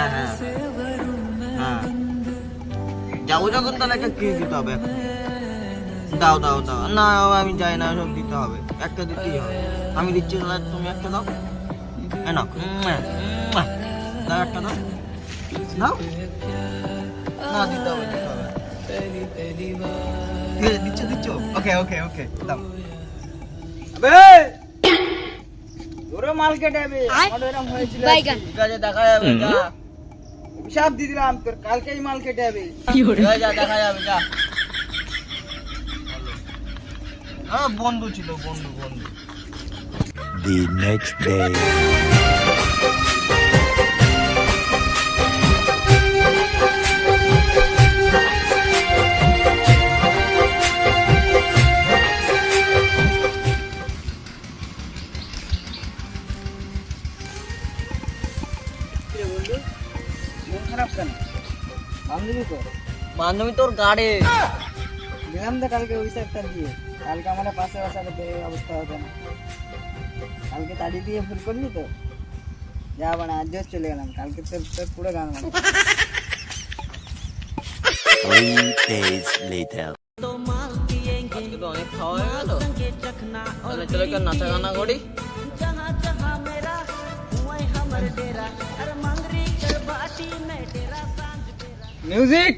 হ্যাঁ হ্যাঁ হ্যাঁ যাবো যখন তাহলে একটা কি দিতে হবে দাও দাও দাও না আমি যাই না সব দিতে হবে একটা দিতেই হবে আমি দিচ্ছি তাহলে তুমি একটা দাও না দাও একটা দাও দাও না দিতে হবে দিতে হবে দিচ্ছ দিচ্ছ ওকে ওকে ওকে দাও তোরও মাল কেটে যাবে আমারও এরকম হয়েছিল ঠিক আছে দেখা যাবে যা হিসাব দিয়ে দিলাম তোর কালকেই মাল কেটে যাবে যা দেখা যাবে যা বন্ধু ছিল বন্ধু বন্ধু The next day. বন্ধু মন খারাপ কেন বান্ধবী তো বান্ধবী তোর গাড়ে দিলাম তো কালকে ওই সাইডটা দিয়ে কালকে আমার পাশে বসালে অবস্থা হতো না কালকে তাড়ি দিয়ে ভুল করলি তো যা মানে আজ চলে গেলাম কালকে তোর তোর পুরো গান মানে 3 days later. আজকে তো অনেক খাওয়া হয়ে গেল তাহলে চলো একটু নাচা গানা করি মিউজিক